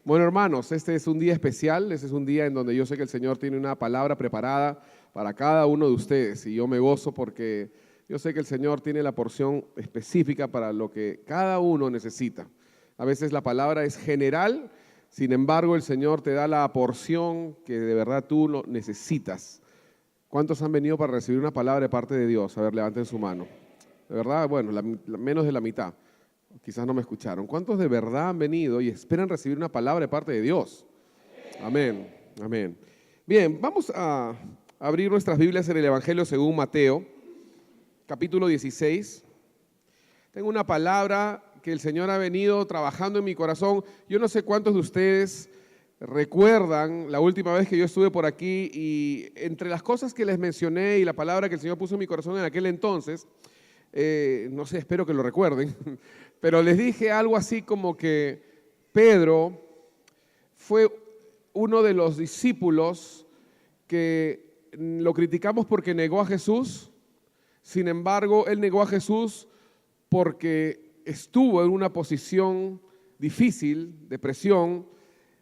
Bueno, hermanos, este es un día especial, este es un día en donde yo sé que el Señor tiene una palabra preparada para cada uno de ustedes y yo me gozo porque yo sé que el Señor tiene la porción específica para lo que cada uno necesita. A veces la palabra es general, sin embargo el Señor te da la porción que de verdad tú lo necesitas. ¿Cuántos han venido para recibir una palabra de parte de Dios? A ver, levanten su mano. De verdad, bueno, menos de la mitad. Quizás no me escucharon. ¿Cuántos de verdad han venido y esperan recibir una palabra de parte de Dios? Amén, amén. Bien, vamos a abrir nuestras Biblias en el Evangelio según Mateo, capítulo 16. Tengo una palabra que el Señor ha venido trabajando en mi corazón. Yo no sé cuántos de ustedes recuerdan la última vez que yo estuve por aquí y entre las cosas que les mencioné y la palabra que el Señor puso en mi corazón en aquel entonces, no sé, espero que lo recuerden, pero les dije algo así como que Pedro fue uno de los discípulos que lo criticamos porque negó a Jesús. Sin embargo, él negó a Jesús porque estuvo en una posición difícil, de presión,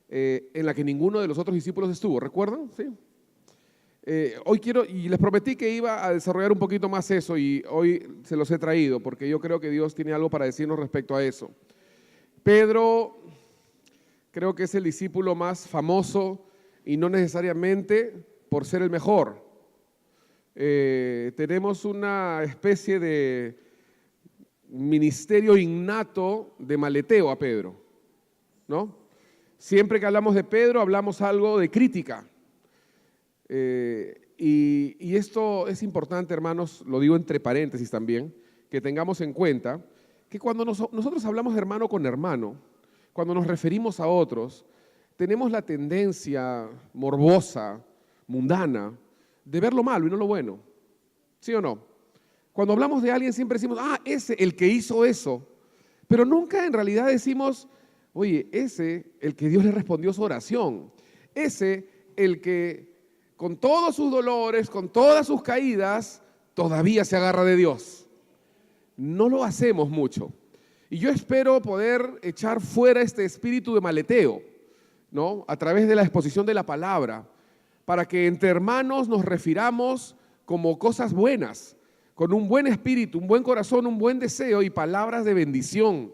en la que ninguno de los otros discípulos estuvo. ¿Recuerdan? Sí. Hoy quiero, y les prometí que iba a desarrollar un poquito más eso y hoy se los he traído porque yo creo que Dios tiene algo para decirnos respecto a eso. Pedro creo que es el discípulo más famoso y no necesariamente por ser el mejor. Tenemos una especie de ministerio innato de maleteo a Pedro, ¿no? Siempre que hablamos de Pedro hablamos algo de crítica. Y esto es importante, hermanos, lo digo entre paréntesis también, que tengamos en cuenta que cuando nosotros hablamos de hermano con hermano, cuando nos referimos a otros, tenemos la tendencia morbosa, mundana, de ver lo malo y no lo bueno. ¿Sí o no? Cuando hablamos de alguien siempre decimos, ese, el que hizo eso, pero nunca en realidad decimos, oye, ese, el que Dios le respondió su oración, ese, el que con todos sus dolores, con todas sus caídas, todavía se agarra de Dios. No lo hacemos mucho. Y yo espero poder echar fuera este espíritu de maleteo, ¿no? A través de la exposición de la palabra, para que entre hermanos nos refiramos como cosas buenas, con un buen espíritu, un buen corazón, un buen deseo y palabras de bendición.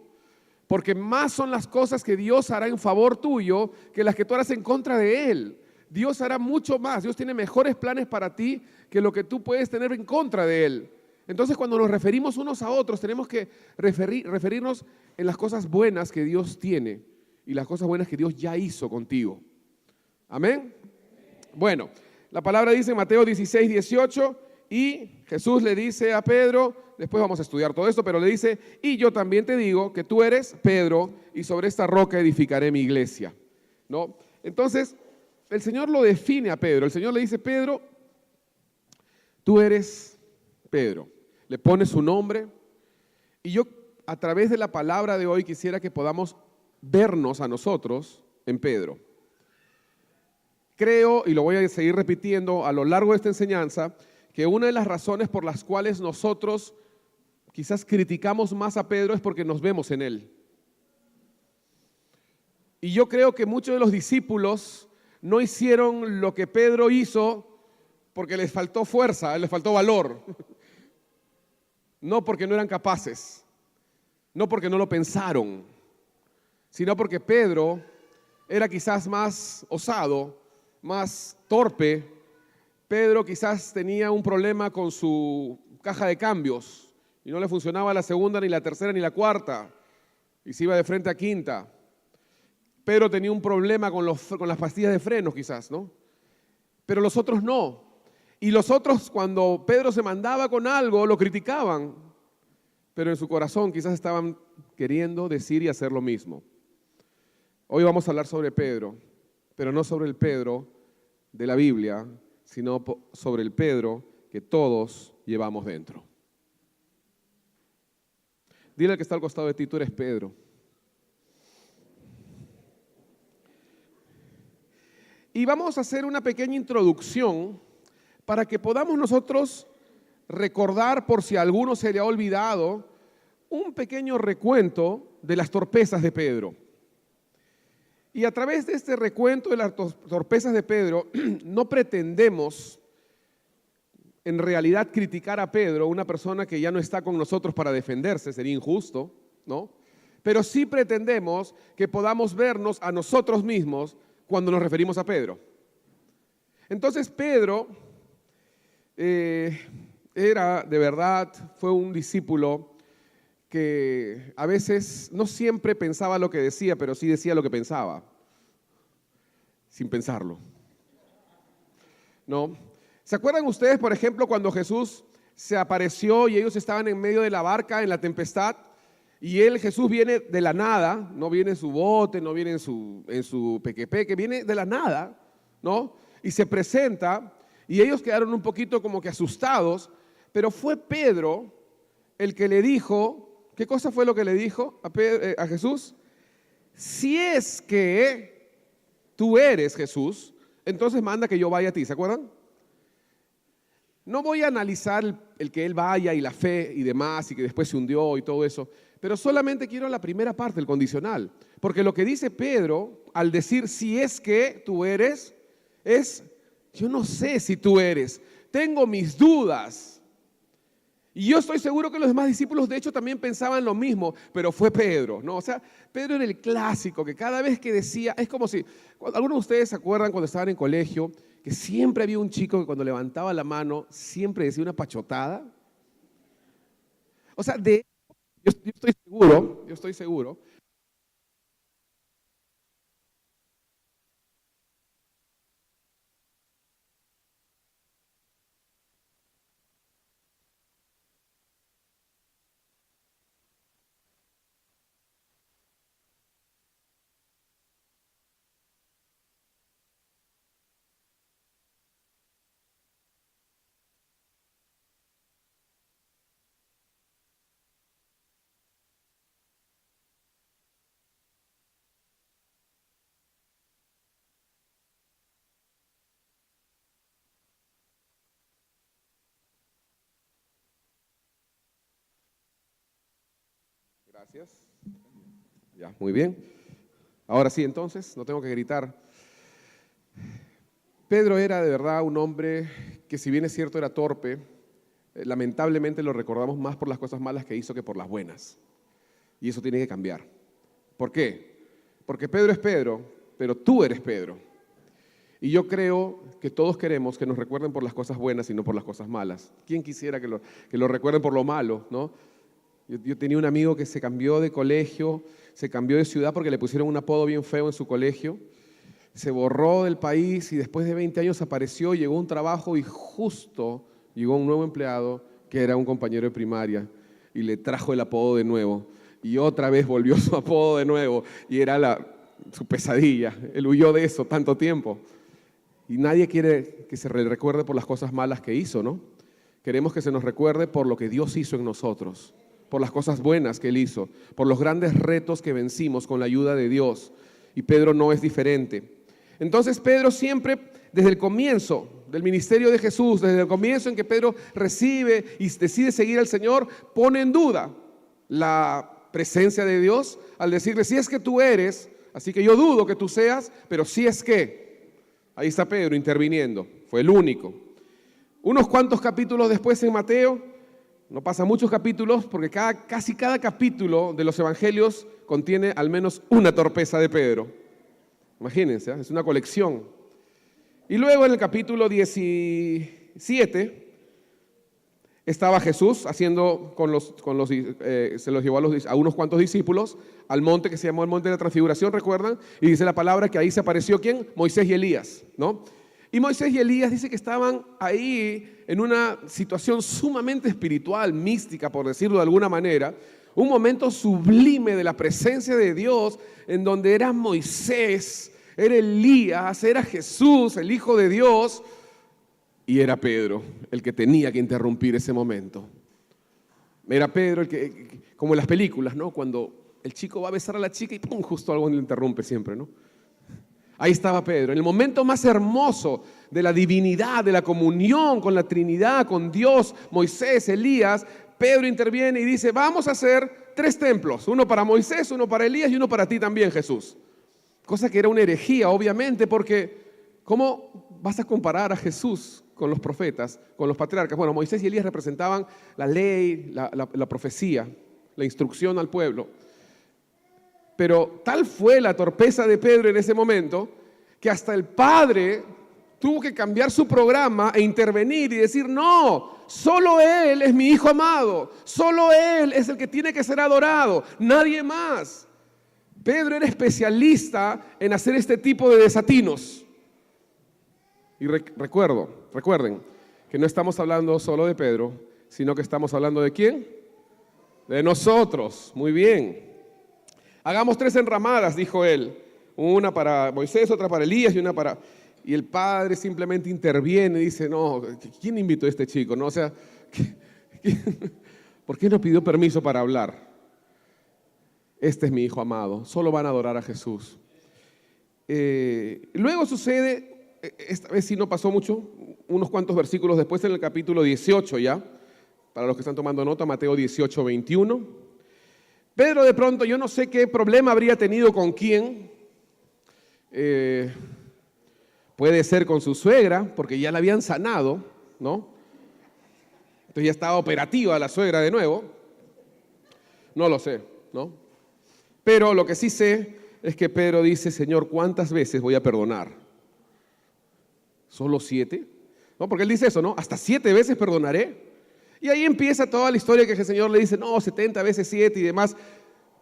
Porque más son las cosas que Dios hará en favor tuyo que las que tú harás en contra de Él. Dios hará mucho más, Dios tiene mejores planes para ti que lo que tú puedes tener en contra de Él. Entonces cuando nos referimos unos a otros tenemos que referirnos en las cosas buenas que Dios tiene y las cosas buenas que Dios ya hizo contigo. ¿Amén? Bueno, la palabra dice en Mateo 16, 18 y Jesús le dice a Pedro, después vamos a estudiar todo esto, pero le dice, y yo también te digo que tú eres Pedro y sobre esta roca edificaré mi iglesia, ¿no? Entonces, el Señor lo define a Pedro. El Señor le dice, Pedro, tú eres Pedro. Le pone su nombre. Y yo, a través de la palabra de hoy, quisiera que podamos vernos a nosotros en Pedro. Creo, y lo voy a seguir repitiendo a lo largo de esta enseñanza, que una de las razones por las cuales nosotros quizás criticamos más a Pedro es porque nos vemos en él. Y yo creo que muchos de los discípulos no hicieron lo que Pedro hizo porque les faltó fuerza, les faltó valor. No porque no eran capaces, no porque no lo pensaron, sino porque Pedro era quizás más osado, más torpe. Pedro quizás tenía un problema con su caja de cambios y no le funcionaba la segunda, ni la tercera, ni la cuarta y se iba de frente a quinta. Pedro tenía un problema con las pastillas de frenos quizás, ¿no? Pero los otros no. Y los otros cuando Pedro se mandaba con algo lo criticaban, pero en su corazón quizás estaban queriendo decir y hacer lo mismo. Hoy vamos a hablar sobre Pedro, pero no sobre el Pedro de la Biblia, sino sobre el Pedro que todos llevamos dentro. Dile al que está al costado de ti, tú eres Pedro. Y vamos a hacer una pequeña introducción para que podamos nosotros recordar, por si a alguno se le ha olvidado, un pequeño recuento de las torpezas de Pedro. Y a través de este recuento de las torpezas de Pedro, no pretendemos en realidad criticar a Pedro, una persona que ya no está con nosotros para defenderse, sería injusto, ¿no? Pero sí pretendemos que podamos vernos a nosotros mismos cuando nos referimos a Pedro. Entonces Pedro era de verdad, fue un discípulo que a veces no siempre pensaba lo que decía, pero sí decía lo que pensaba, sin pensarlo, ¿no? ¿Se acuerdan ustedes, por ejemplo, cuando Jesús se apareció y ellos estaban en medio de la barca en la tempestad? Y Jesús viene de la nada, no viene en su bote, no viene en su pequepeque, viene de la nada, ¿no? Y se presenta y ellos quedaron un poquito como que asustados, pero fue Pedro el que le dijo, ¿qué cosa fue lo que le dijo a Jesús? Si es que tú eres Jesús, entonces manda que yo vaya a ti, ¿se acuerdan? No voy a analizar el que él vaya y la fe y demás y que después se hundió y todo eso, pero solamente quiero la primera parte, el condicional. Porque lo que dice Pedro al decir si es que tú eres, es yo no sé si tú eres, tengo mis dudas. Y yo estoy seguro que los demás discípulos de hecho también pensaban lo mismo, pero fue Pedro, ¿no? O sea, Pedro era el clásico que cada vez que decía, es como si, algunos de ustedes se acuerdan cuando estaban en colegio, que siempre había un chico que cuando levantaba la mano siempre decía una pachotada. O sea, yo estoy seguro. Gracias. Ya, muy bien. Ahora sí, entonces, no tengo que gritar. Pedro era de verdad un hombre que si bien es cierto era torpe, lamentablemente lo recordamos más por las cosas malas que hizo que por las buenas. Y eso tiene que cambiar. ¿Por qué? Porque Pedro es Pedro, pero tú eres Pedro. Y yo creo que todos queremos que nos recuerden por las cosas buenas y no por las cosas malas. ¿Quién quisiera que lo recuerden por lo malo, no? Yo tenía un amigo que se cambió de colegio, se cambió de ciudad porque le pusieron un apodo bien feo en su colegio. Se borró del país y después de 20 años apareció, llegó a un trabajo y justo llegó un nuevo empleado que era un compañero de primaria y le trajo el apodo de nuevo. Y otra vez volvió su apodo de nuevo y era su pesadilla. Él huyó de eso tanto tiempo. Y nadie quiere que se le recuerde por las cosas malas que hizo, ¿no? Queremos que se nos recuerde por lo que Dios hizo en nosotros, por las cosas buenas que Él hizo, por los grandes retos que vencimos con la ayuda de Dios. Y Pedro no es diferente. Entonces Pedro siempre, desde el comienzo del ministerio de Jesús, desde el comienzo en que Pedro recibe y decide seguir al Señor, pone en duda la presencia de Dios al decirle, si es que tú eres, así que yo dudo que tú seas, pero si es que, ahí está Pedro interviniendo, fue el único. Unos cuantos capítulos después en Mateo, no pasa muchos capítulos, porque casi cada capítulo de los evangelios contiene al menos una torpeza de Pedro. Imagínense, es una colección. Y luego en el capítulo 17 estaba Jesús haciendo se los llevó a unos cuantos discípulos al monte que se llamó el Monte de la Transfiguración, ¿recuerdan? Y dice la palabra que ahí se apareció ¿quién? Moisés y Elías, ¿no? Y Moisés y Elías dice que estaban ahí en una situación sumamente espiritual, mística, por decirlo de alguna manera, un momento sublime de la presencia de Dios en donde era Moisés, era Elías, era Jesús, el Hijo de Dios, y era Pedro el que tenía que interrumpir ese momento. Era Pedro el que, como en las películas, ¿no? Cuando el chico va a besar a la chica y ¡pum! Justo algo le interrumpe siempre, ¿no? Ahí estaba Pedro, en el momento más hermoso de la divinidad, de la comunión con la Trinidad, con Dios, Moisés, Elías. Pedro interviene y dice, vamos a hacer 3 templos, uno para Moisés, uno para Elías y uno para ti también, Jesús. cosa que era una herejía, obviamente, porque ¿cómo vas a comparar a Jesús con los profetas, con los patriarcas? Bueno, Moisés y Elías representaban la ley, la profecía, la instrucción al pueblo. Pero tal fue la torpeza de Pedro en ese momento que hasta el Padre tuvo que cambiar su programa e intervenir y decir: no, solo Él es mi Hijo amado, solo Él es el que tiene que ser adorado, nadie más. Pedro era especialista en hacer este tipo de desatinos. Y recuerden que no estamos hablando solo de Pedro, sino que estamos hablando ¿de quién? De nosotros. Muy bien. Hagamos 3 enramadas, dijo él. Una para Moisés, otra para Elías y una para... Y el Padre simplemente interviene y dice: no, ¿quién invitó a este chico? No, o sea, ¿por qué no pidió permiso para hablar? Este es mi Hijo amado, solo van a adorar a Jesús. Luego sucede, esta vez sí no pasó mucho, unos cuantos versículos después, en el capítulo 18 ya, para los que están tomando nota, Mateo 18, 21. Pedro de pronto, yo no sé qué problema habría tenido con quién, puede ser con su suegra, porque ya la habían sanado, ¿no? Entonces ya estaba operativa la suegra de nuevo. No lo sé, ¿no? Pero lo que sí sé es que Pedro dice: Señor, ¿cuántas veces voy a perdonar? ¿Solo 7? ¿No? Porque él dice eso, ¿no? ¿Hasta 7 veces perdonaré? Y ahí empieza toda la historia que el Señor le dice: no, 70 veces 7 y demás.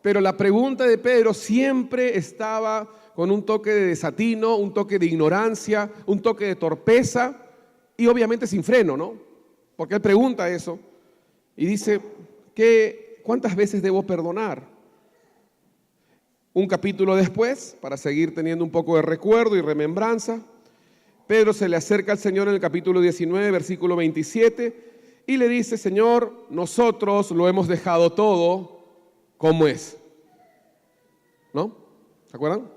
Pero la pregunta de Pedro siempre estaba con un toque de desatino, un toque de ignorancia, un toque de torpeza y obviamente sin freno, ¿no? Porque él pregunta eso y dice: ¿cuántas veces debo perdonar? Un capítulo después, para seguir teniendo un poco de recuerdo y remembranza, Pedro se le acerca al Señor en el capítulo 19, versículo 27, y le dice: Señor, nosotros lo hemos dejado todo como es. ¿No? ¿Se acuerdan?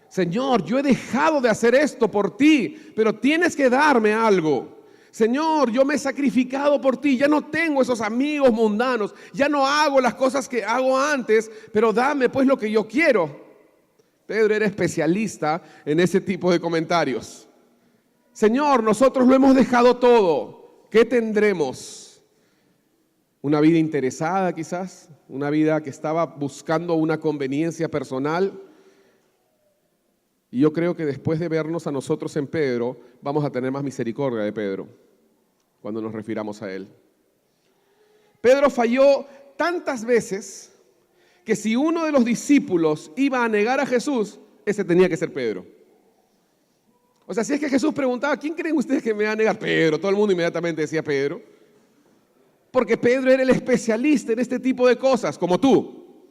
Señor, yo he dejado de hacer esto por ti, pero tienes que darme algo. Señor, yo me he sacrificado por ti, ya no tengo esos amigos mundanos, ya no hago las cosas que hago antes, pero dame pues lo que yo quiero. Pedro era especialista en ese tipo de comentarios. Señor, nosotros lo hemos dejado todo, ¿qué tendremos? Una vida interesada quizás, una vida que estaba buscando una conveniencia personal. Y yo creo que después de vernos a nosotros en Pedro, vamos a tener más misericordia de Pedro cuando nos refiramos a él. Pedro falló tantas veces que si uno de los discípulos iba a negar a Jesús, ese tenía que ser Pedro. O sea, si es que Jesús preguntaba: ¿quién creen ustedes que me va a negar? Pedro. Todo el mundo inmediatamente decía Pedro. Porque Pedro era el especialista en este tipo de cosas, como tú,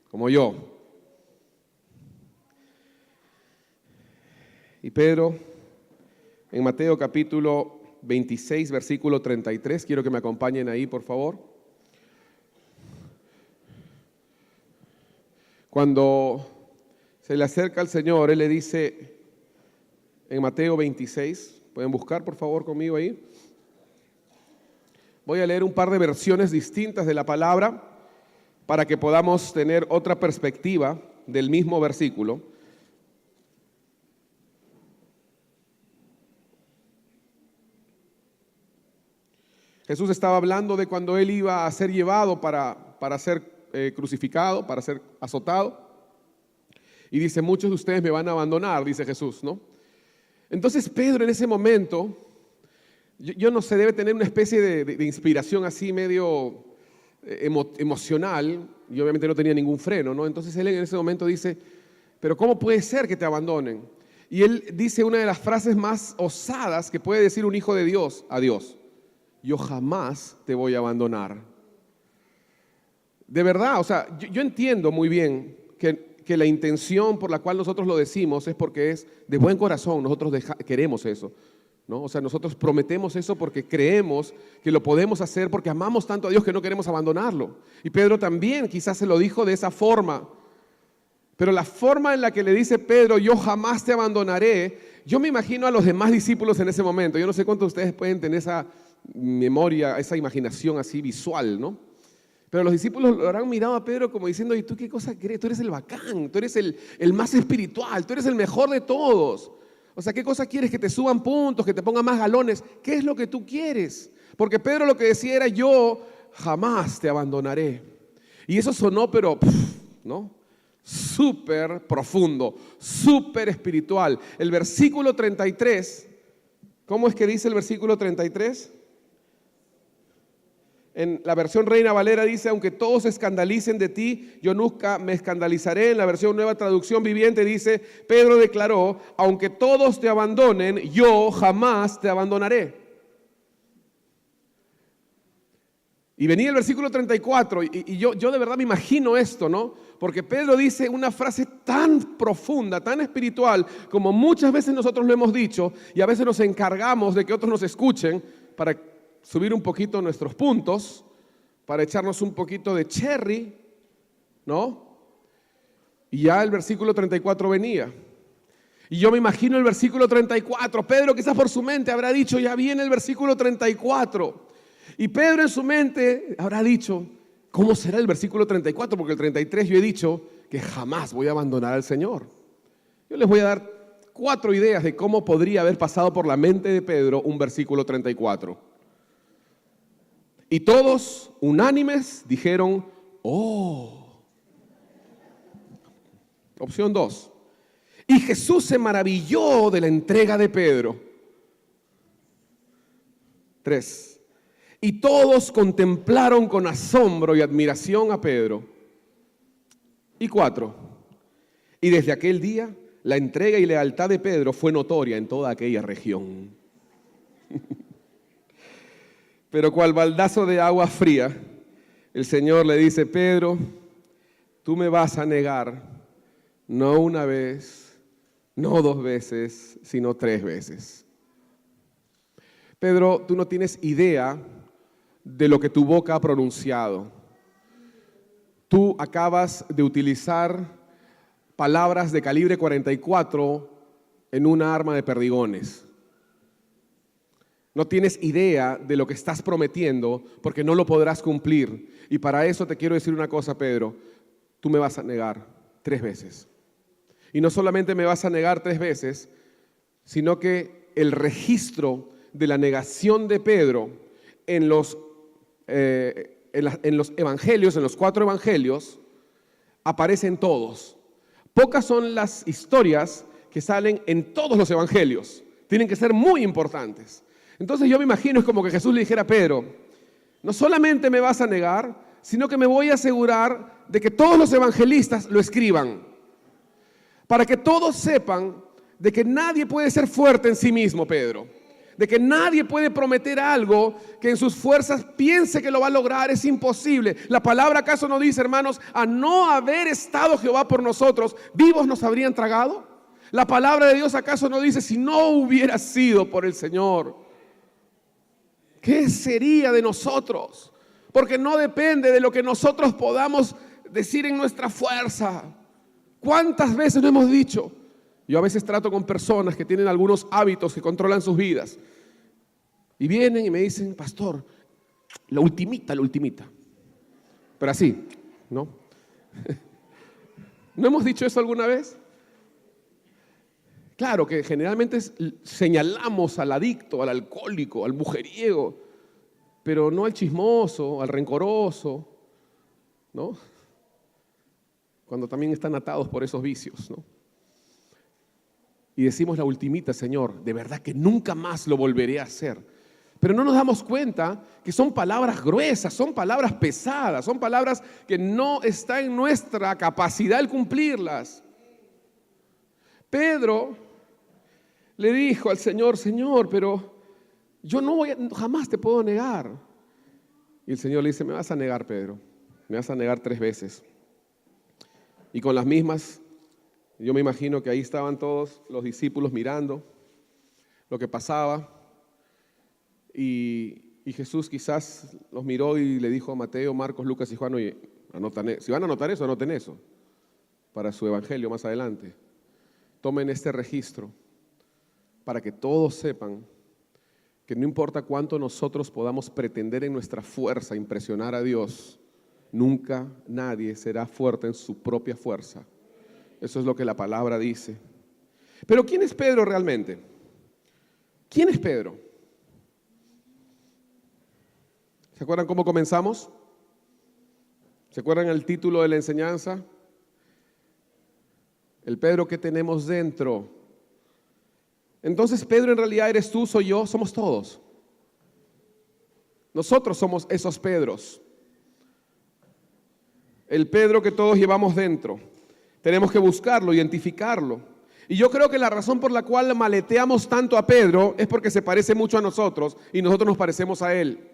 como yo. Y Pedro, en Mateo capítulo 26, versículo 33, quiero que me acompañen ahí, por favor. Cuando se le acerca al Señor, Él le dice, en Mateo 26, ¿pueden buscar por favor conmigo ahí? Voy a leer un par de versiones distintas de la palabra para que podamos tener otra perspectiva del mismo versículo. Jesús estaba hablando de cuando Él iba a ser llevado para ser crucificado, para ser azotado. Y dice: muchos de ustedes me van a abandonar, dice Jesús, ¿no? Entonces Pedro en ese momento, yo no sé, debe tener una especie de inspiración así medio emocional, y obviamente no tenía ningún freno, ¿no? Entonces él en ese momento dice: pero ¿cómo puede ser que te abandonen? Y él dice una de las frases más osadas que puede decir un hijo de Dios a Dios: yo jamás te voy a abandonar. De verdad, o sea, yo entiendo muy bien que la intención por la cual nosotros lo decimos es porque es de buen corazón, nosotros queremos eso, ¿no? O sea, nosotros prometemos eso porque creemos que lo podemos hacer, porque amamos tanto a Dios que no queremos abandonarlo. Y Pedro también quizás se lo dijo de esa forma, pero la forma en la que le dice Pedro: yo jamás te abandonaré, yo me imagino a los demás discípulos en ese momento. Yo no sé cuántos de ustedes pueden tener esa memoria, esa imaginación así visual, ¿no? Pero los discípulos lo habrán mirado a Pedro como diciendo, ¿y tú qué cosa crees? Tú eres el bacán, tú eres el más espiritual, tú eres el mejor de todos. O sea, ¿qué cosa quieres? ¿Que te suban puntos, que te pongan más galones? ¿Qué es lo que tú quieres? Porque Pedro lo que decía era, yo jamás te abandonaré. Y eso sonó, pero, ¿no? Súper profundo, súper espiritual. El versículo 33, ¿cómo es que dice el versículo 33? En la versión Reina Valera dice, aunque todos se escandalicen de ti, yo nunca me escandalizaré. En la versión Nueva Traducción Viviente dice, Pedro declaró, aunque todos te abandonen, yo jamás te abandonaré. Y venía el versículo 34 y yo de verdad me imagino esto, ¿no? Porque Pedro dice una frase tan profunda, tan espiritual, como muchas veces nosotros lo hemos dicho y a veces nos encargamos de que otros nos escuchen para subir un poquito nuestros puntos, para echarnos un poquito de cherry, ¿no? Y ya el versículo 34 venía. Y yo me imagino el versículo 34. Pedro quizás por su mente habrá dicho, ya viene el versículo 34. Y Pedro en su mente habrá dicho, ¿cómo será el versículo 34? Porque el 33 yo he dicho que jamás voy a abandonar al Señor. Yo les voy a dar 4 ideas de cómo podría haber pasado por la mente de Pedro un versículo 34. Y todos, unánimes, dijeron, ¡oh! Opción 2. Y Jesús se maravilló de la entrega de Pedro. 3. Y todos contemplaron con asombro y admiración a Pedro. Y 4. Y desde aquel día, la entrega y lealtad de Pedro fue notoria en toda aquella región. Pero cual baldazo de agua fría, el Señor le dice, Pedro, tú me vas a negar, no una vez, no 2 veces, sino 3 veces. Pedro, tú no tienes idea de lo que tu boca ha pronunciado. Tú acabas de utilizar palabras de calibre 44 en una arma de perdigones. No tienes idea de lo que estás prometiendo porque no lo podrás cumplir. Y para eso te quiero decir una cosa, Pedro. Tú me vas a negar 3 veces. Y no solamente me vas a negar 3 veces, sino que el registro de la negación de Pedro en los evangelios, en los 4 evangelios, aparecen todos. Pocas son las historias que salen en todos los evangelios. Tienen que ser muy importantes. Entonces yo me imagino es como que Jesús le dijera a Pedro, no solamente me vas a negar, sino que me voy a asegurar de que todos los evangelistas lo escriban, para que todos sepan de que nadie puede ser fuerte en sí mismo, Pedro, de que nadie puede prometer algo que en sus fuerzas piense que lo va a lograr, es imposible. La palabra acaso no dice, hermanos, a no haber estado Jehová por nosotros, vivos nos habrían tragado. La palabra de Dios acaso no dice, si no hubiera sido por el Señor, ¿qué sería de nosotros? Porque no depende de lo que nosotros podamos decir en nuestra fuerza. ¿Cuántas veces lo hemos dicho? Yo a veces trato con personas que tienen algunos hábitos que controlan sus vidas. Y vienen y me dicen, pastor, la ultimita. Pero así, ¿no? ¿No hemos dicho eso alguna vez? Claro que generalmente señalamos al adicto, al alcohólico, al mujeriego, pero no al chismoso, al rencoroso, ¿no? Cuando también están atados por esos vicios, ¿no? Y decimos la ultimita, Señor, de verdad que nunca más lo volveré a hacer. Pero no nos damos cuenta que son palabras gruesas, son palabras pesadas, son palabras que no está en nuestra capacidad el cumplirlas. Pedro le dijo al Señor, Señor, pero yo jamás te puedo negar. Y el Señor le dice, me vas a negar, Pedro, me vas a negar 3 veces. Y con las mismas, yo me imagino que ahí estaban todos los discípulos mirando lo que pasaba. Y Jesús quizás los miró y le dijo a Mateo, Marcos, Lucas y Juan, oye, si van a anotar eso, anoten eso para su evangelio más adelante. Tomen este registro para que todos sepan que no importa cuánto nosotros podamos pretender en nuestra fuerza impresionar a Dios, Nunca nadie será fuerte en su propia fuerza. Eso es lo que la palabra dice. Pero ¿quién es Pedro realmente? ¿Quién es Pedro? ¿Se acuerdan cómo comenzamos? ¿Se acuerdan el título de la enseñanza? El Pedro que tenemos dentro. Entonces, Pedro en realidad eres tú, soy yo, somos todos. Nosotros somos esos Pedros. El Pedro que todos llevamos dentro. Tenemos que buscarlo, identificarlo. Y yo creo que la razón por la cual maleteamos tanto a Pedro es porque se parece mucho a nosotros y nosotros nos parecemos a él.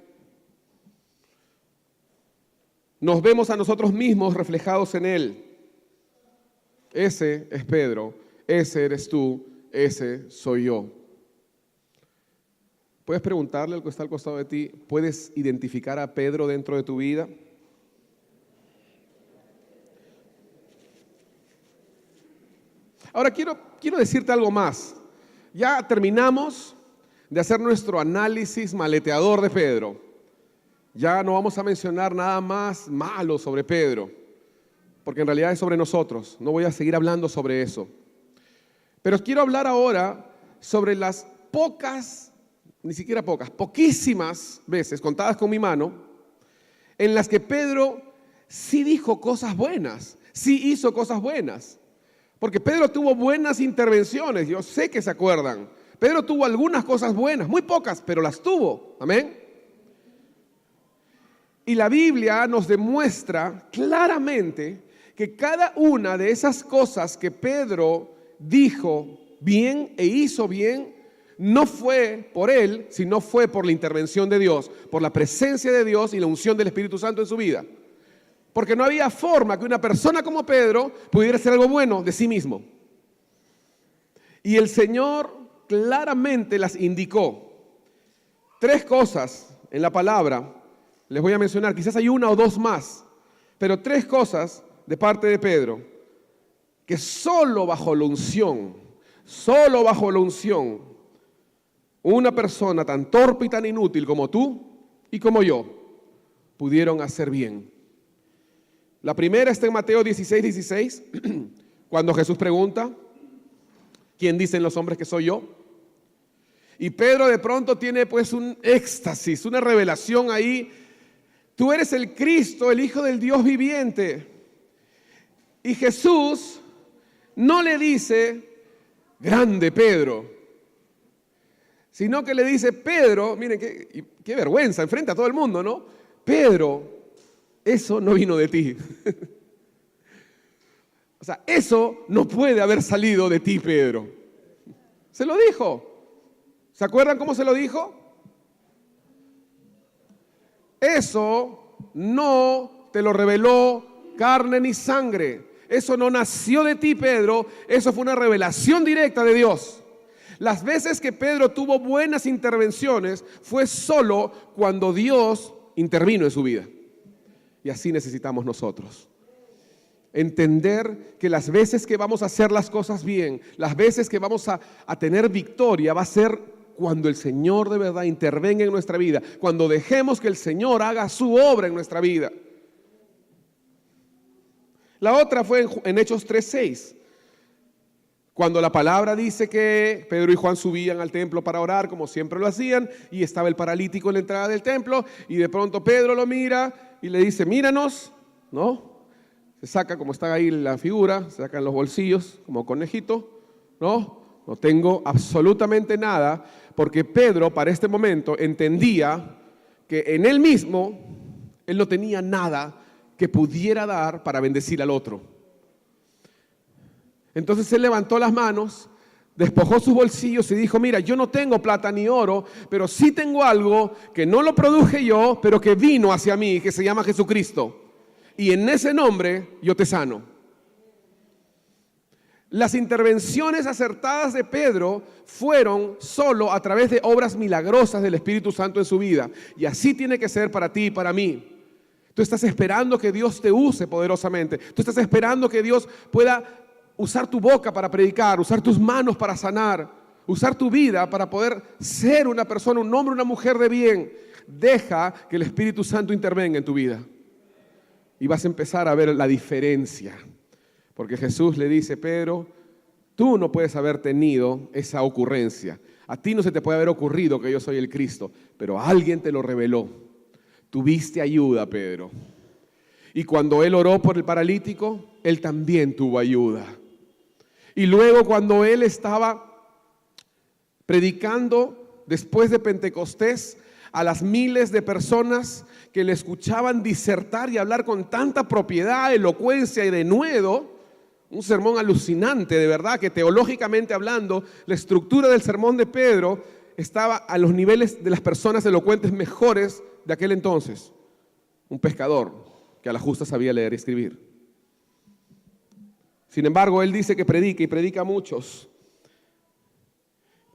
Nos vemos a nosotros mismos reflejados en él. Ese es Pedro, ese eres tú, ese soy yo. ¿Puedes preguntarle al que está al costado de ti? ¿Puedes identificar a Pedro dentro de tu vida? Ahora quiero decirte algo más. Ya terminamos de hacer nuestro análisis maleteador de Pedro. Ya no vamos a mencionar nada más malo sobre Pedro, porque en realidad es sobre nosotros. No voy a seguir hablando sobre eso. Pero quiero hablar ahora sobre las pocas, ni siquiera pocas, poquísimas veces, contadas con mi mano, en las que Pedro sí dijo cosas buenas, sí hizo cosas buenas. Porque Pedro tuvo buenas intervenciones, yo sé que se acuerdan. Pedro tuvo algunas cosas buenas, muy pocas, pero las tuvo. Amén. Y la Biblia nos demuestra claramente que cada una de esas cosas que Pedro dijo bien e hizo bien, no fue por él, sino fue por la intervención de Dios, por la presencia de Dios y la unción del Espíritu Santo en su vida. Porque no había forma que una persona como Pedro pudiera hacer algo bueno de sí mismo. Y el Señor claramente las indicó. 3 cosas en la palabra les voy a mencionar, quizás hay 1 o 2 más, pero 3 cosas de parte de Pedro, que solo bajo la unción, una persona tan torpe y tan inútil como tú y como yo, pudieron hacer bien. La primera está en Mateo 16, cuando Jesús pregunta, ¿quién dicen los hombres que soy yo? Y Pedro de pronto tiene pues un éxtasis, una revelación ahí. Tú eres el Cristo, el Hijo del Dios viviente. Y Jesús no le dice, grande Pedro, sino que le dice, Pedro, miren qué vergüenza, enfrente a todo el mundo, ¿no? Pedro, eso no vino de ti. O sea, eso no puede haber salido de ti, Pedro. Se lo dijo. ¿Se acuerdan cómo se lo dijo? Eso no te lo reveló carne ni sangre. Eso no nació de ti, Pedro. Eso fue una revelación directa de Dios. Las veces que Pedro tuvo buenas intervenciones fue solo cuando Dios intervino en su vida. Y así necesitamos nosotros. Entender que las veces que vamos a hacer las cosas bien, las veces que vamos a tener victoria, va a ser cuando el Señor de verdad intervenga en nuestra vida, cuando dejemos que el Señor haga su obra en nuestra vida. La otra fue en Hechos 3:6, cuando la palabra dice que Pedro y Juan subían al templo para orar, como siempre lo hacían, y estaba el paralítico en la entrada del templo, y de pronto Pedro lo mira y le dice, míranos, ¿no? Se saca, como está ahí la figura, se sacan los bolsillos como conejito, ¿no? No tengo absolutamente nada, porque Pedro para este momento entendía que en él mismo, él no tenía nada que pudiera dar para bendecir al otro. Entonces él levantó las manos, despojó sus bolsillos y dijo, mira, yo no tengo plata ni oro, pero sí tengo algo que no lo produje yo, pero que vino hacia mí, que se llama Jesucristo. Y en ese nombre yo te sano. Las intervenciones acertadas de Pedro fueron solo a través de obras milagrosas del Espíritu Santo en su vida. Y así tiene que ser para ti y para mí. Tú estás esperando que Dios te use poderosamente. Tú estás esperando que Dios pueda usar tu boca para predicar, usar tus manos para sanar, usar tu vida para poder ser una persona, un hombre, una mujer de bien. Deja que el Espíritu Santo intervenga en tu vida. y vas a empezar a ver la diferencia. Porque Jesús le dice: Pedro, tú no puedes haber tenido esa ocurrencia. A ti no se te puede haber ocurrido que yo soy el Cristo, pero alguien te lo reveló. Tuviste ayuda, Pedro. Y cuando él oró por el paralítico, él también tuvo ayuda. Y luego cuando él estaba predicando después de Pentecostés a las miles de personas que le escuchaban disertar y hablar con tanta propiedad, elocuencia y denuedo, un sermón alucinante, de verdad, que teológicamente hablando, la estructura del sermón de Pedro estaba a los niveles de las personas elocuentes mejores de aquel entonces. Un pescador que a la justa sabía leer y escribir. Sin embargo, él dice que predica y predica a muchos.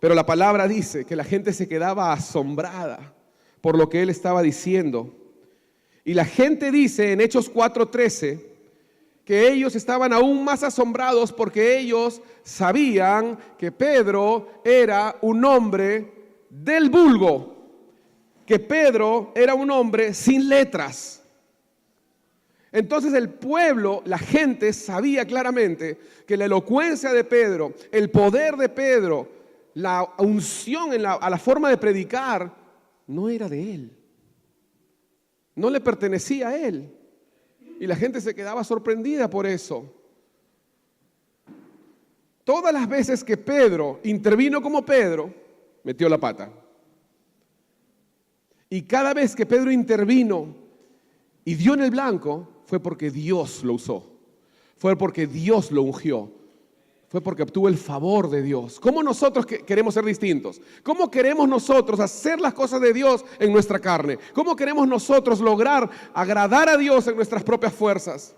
Pero la palabra dice que la gente se quedaba asombrada por lo que él estaba diciendo. Y la gente dice en Hechos 4:13 que ellos estaban aún más asombrados porque ellos sabían que Pedro era un hombre del vulgo, que Pedro era un hombre sin letras. Entonces el pueblo, la gente sabía claramente que la elocuencia de Pedro, el poder de Pedro, la unción a la forma de predicar, no era de él. No le pertenecía a él. Y la gente se quedaba sorprendida por eso. Todas las veces que Pedro intervino como Pedro, metió la pata. Y cada vez que Pedro intervino y dio en el blanco, fue porque Dios lo usó. Fue porque Dios lo ungió. Fue porque obtuvo el favor de Dios. ¿Cómo nosotros queremos ser distintos? ¿Cómo queremos nosotros hacer las cosas de Dios en nuestra carne? ¿Cómo queremos nosotros lograr agradar a Dios en nuestras propias fuerzas?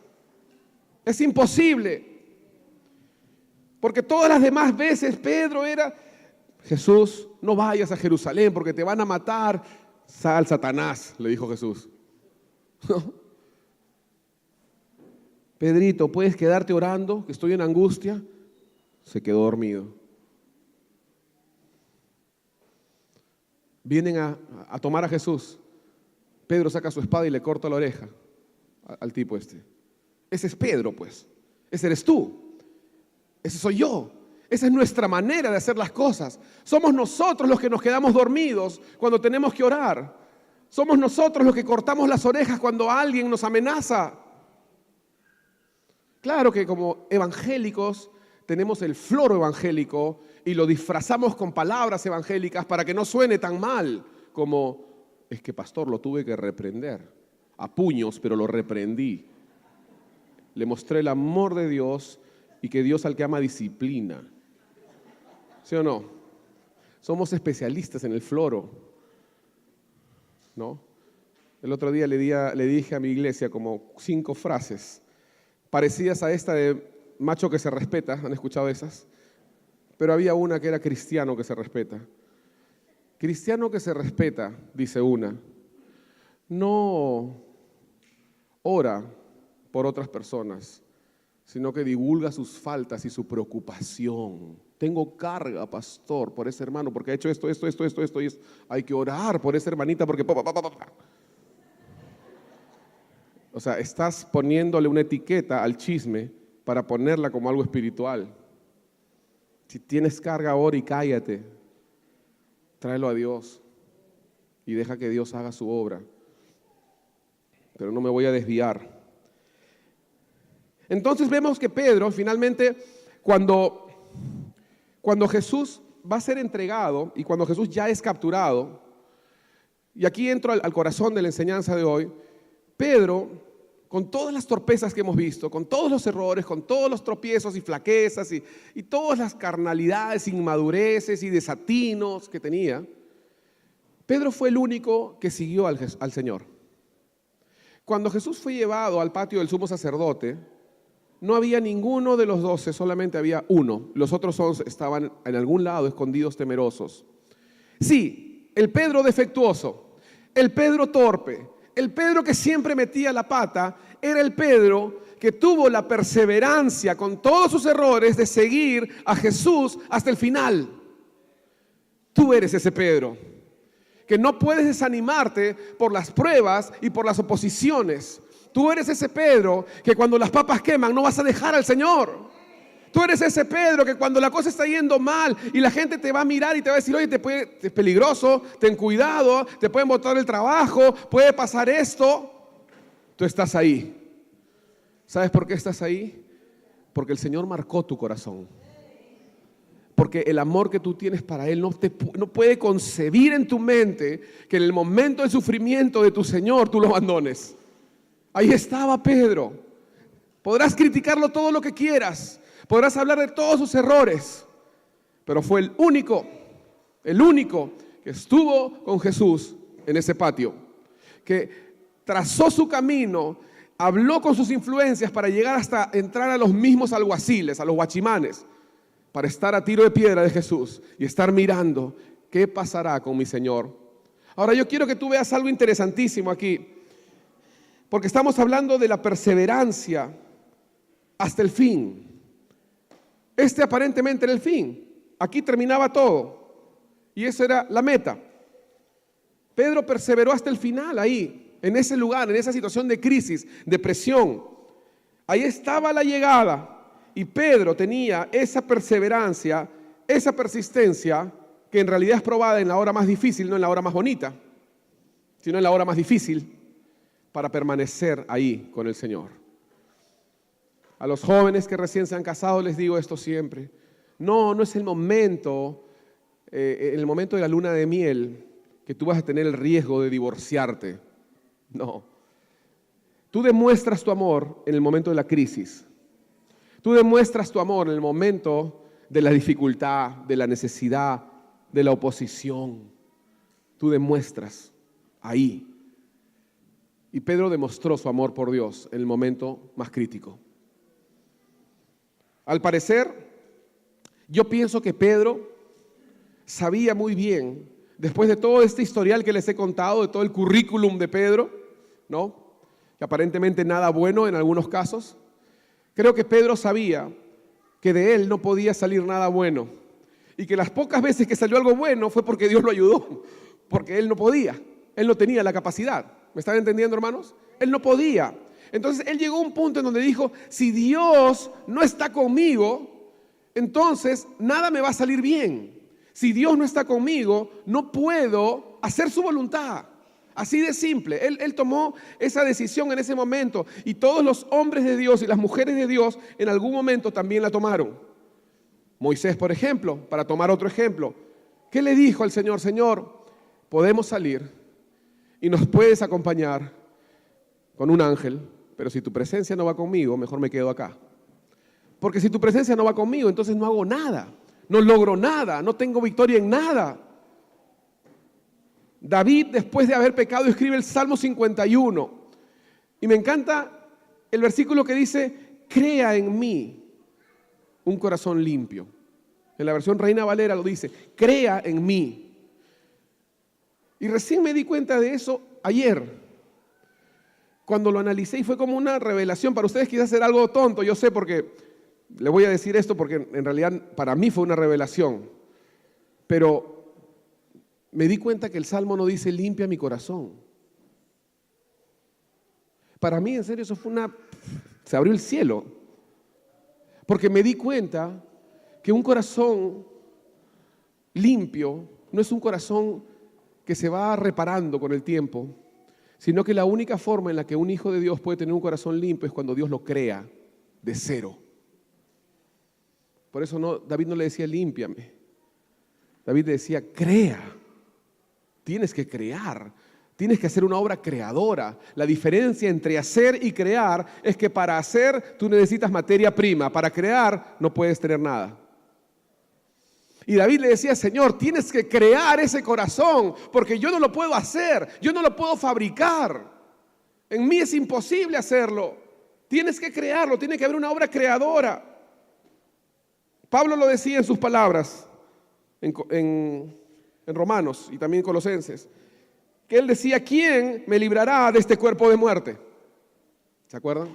Es imposible. Porque todas las demás veces Pedro era: Jesús, no vayas a Jerusalén porque te van a matar. Sal, Satanás, le dijo Jesús. Pedrito, ¿puedes quedarte orando? Que estoy en angustia. Se quedó dormido. Vienen a tomar a Jesús. Pedro saca su espada y le corta la oreja al tipo este. Ese es Pedro, pues. Ese eres tú. Ese soy yo. Esa es nuestra manera de hacer las cosas. Somos nosotros los que nos quedamos dormidos cuando tenemos que orar. Somos nosotros los que cortamos las orejas cuando alguien nos amenaza. Claro que como evangélicos tenemos el floro evangélico y lo disfrazamos con palabras evangélicas para que no suene tan mal como: es que pastor, lo tuve que reprender a puños, pero lo reprendí. Le mostré el amor de Dios y que Dios al que ama disciplina. ¿Sí o no? Somos especialistas en el floro, ¿no? El otro día le dije a mi iglesia como 5 frases parecidas a esta de macho que se respeta. ¿Han escuchado esas? Pero había una que era cristiano que se respeta. Cristiano que se respeta, dice una, no ora por otras personas, sino que divulga sus faltas y su preocupación. Tengo carga, pastor, por ese hermano, porque ha hecho esto. Y hay que orar por esa hermanita porque... O sea, estás poniéndole una etiqueta al chisme para ponerla como algo espiritual. Si tienes carga, ora y cállate. Tráelo a Dios y deja que Dios haga su obra. Pero no me voy a desviar. Entonces vemos que Pedro, finalmente, cuando Jesús va a ser entregado y cuando Jesús ya es capturado, y aquí entro al corazón de la enseñanza de hoy, Pedro, con todas las torpezas que hemos visto, con todos los errores, con todos los tropiezos y flaquezas y todas las carnalidades, inmadureces y desatinos que tenía, Pedro fue el único que siguió al Señor. Cuando Jesús fue llevado al patio del sumo sacerdote, no había ninguno de los 12, solamente había uno. Los otros 11 estaban en algún lado escondidos, temerosos. Sí, el Pedro defectuoso, el Pedro torpe, el Pedro que siempre metía la pata, era el Pedro que tuvo la perseverancia con todos sus errores de seguir a Jesús hasta el final. Tú eres ese Pedro, que no puedes desanimarte por las pruebas y por las oposiciones. Tú eres ese Pedro que cuando las papas queman no vas a dejar al Señor. Tú eres ese Pedro que cuando la cosa está yendo mal y la gente te va a mirar y te va a decir, oye, es peligroso, ten cuidado, te pueden botar el trabajo, puede pasar esto. Tú estás ahí. ¿Sabes por qué estás ahí? Porque el Señor marcó tu corazón. Porque el amor que tú tienes para Él no puede concebir en tu mente que en el momento del sufrimiento de tu Señor tú lo abandones. Ahí estaba Pedro. Podrás criticarlo todo lo que quieras. Podrás hablar de todos sus errores. Pero fue el único que estuvo con Jesús en ese patio. Que trazó su camino, habló con sus influencias para llegar hasta entrar a los mismos alguaciles, a los guachimanes, para estar a tiro de piedra de Jesús y estar mirando qué pasará con mi Señor. Ahora yo quiero que tú veas algo interesantísimo aquí, porque estamos hablando de la perseverancia hasta el fin. Aparentemente era el fin. Aquí terminaba todo y esa era la meta. Pedro perseveró hasta el final ahí, en ese lugar, en esa situación de crisis, de presión. Ahí estaba la llegada. Y Pedro tenía esa perseverancia, esa persistencia, que en realidad es probada en la hora más difícil, no en la hora más bonita, sino en la hora más difícil, para permanecer ahí con el Señor. A los jóvenes que recién se han casado les digo esto siempre. No es el momento, en el momento de la luna de miel, que tú vas a tener el riesgo de divorciarte. No. Tú demuestras tu amor en el momento de la crisis. Tú demuestras tu amor en el momento de la dificultad, de la necesidad, de la oposición. Tú demuestras ahí. Y Pedro demostró su amor por Dios en el momento más crítico. Al parecer, yo pienso que Pedro sabía muy bien, después de todo este historial que les he contado, de todo el currículum de Pedro, ¿no? Que aparentemente nada bueno en algunos casos. Creo que Pedro sabía que de él no podía salir nada bueno y que las pocas veces que salió algo bueno fue porque Dios lo ayudó, porque él no podía, él no tenía la capacidad. ¿Me están entendiendo, hermanos? Él no podía. Entonces él llegó a un punto en donde dijo, si Dios no está conmigo, entonces nada me va a salir bien. Si Dios no está conmigo, no puedo hacer su voluntad. Así de simple. Él tomó esa decisión en ese momento y todos los hombres de Dios y las mujeres de Dios en algún momento también la tomaron. Moisés, por ejemplo, para tomar otro ejemplo, ¿qué le dijo al Señor? Señor, podemos salir y nos puedes acompañar con un ángel, pero si tu presencia no va conmigo, mejor me quedo acá. Porque si tu presencia no va conmigo, entonces no hago nada, no logro nada, no tengo victoria en nada. David, después de haber pecado, escribe el Salmo 51. Y me encanta el versículo que dice, crea en mí un corazón limpio. En la versión Reina Valera lo dice, crea en mí. Y recién me di cuenta de eso ayer, cuando lo analicé y fue como una revelación. Para ustedes quizás era algo tonto, yo sé, porque le voy a decir esto porque en realidad para mí fue una revelación. Pero me di cuenta que el Salmo no dice limpia mi corazón. Para mí, en serio, eso fue se abrió el cielo. Porque me di cuenta que un corazón limpio no es un corazón que se va reparando con el tiempo, sino que la única forma en la que un hijo de Dios puede tener un corazón limpio es cuando Dios lo crea de cero. Por eso David no le decía límpiame. David le decía crea. Tienes que crear, tienes que hacer una obra creadora. La diferencia entre hacer y crear es que para hacer tú necesitas materia prima, para crear no puedes tener nada. Y David le decía, Señor, tienes que crear ese corazón, porque yo no lo puedo hacer, yo no lo puedo fabricar. En mí es imposible hacerlo. Tienes que crearlo, tiene que haber una obra creadora. Pablo lo decía en sus palabras, en Romanos y también en Colosenses, que él decía, ¿quién me librará de este cuerpo de muerte? ¿Se acuerdan?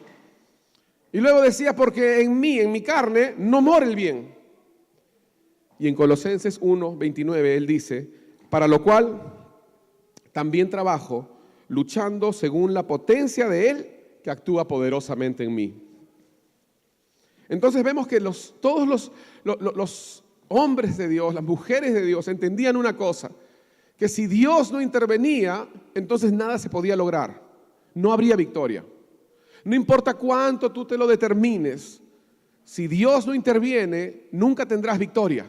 Y luego decía, porque en mí, en mi carne, no mora el bien. Y en Colosenses 1:29 él dice, para lo cual también trabajo, luchando según la potencia de Él que actúa poderosamente en mí. Entonces vemos que todos los hombres de Dios, las mujeres de Dios, entendían una cosa, que si Dios no intervenía, entonces nada se podía lograr, no habría victoria. No importa cuánto tú te lo determines, si Dios no interviene, nunca tendrás victoria.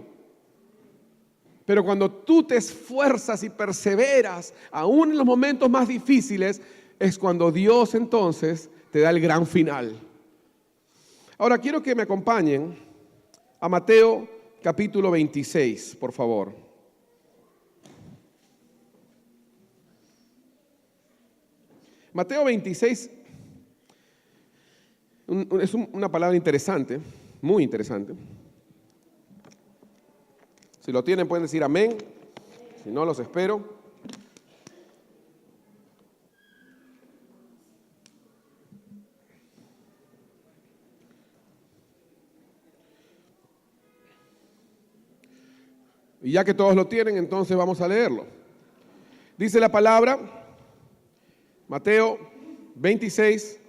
Pero cuando tú te esfuerzas y perseveras, aún en los momentos más difíciles, es cuando Dios entonces te da el gran final. Ahora quiero que me acompañen a Mateo capítulo 26, por favor. Mateo 26 es una palabra interesante, muy interesante. Si lo tienen pueden decir amén, si no los espero. Y ya que todos lo tienen, entonces vamos a leerlo. Dice la palabra, Mateo 26,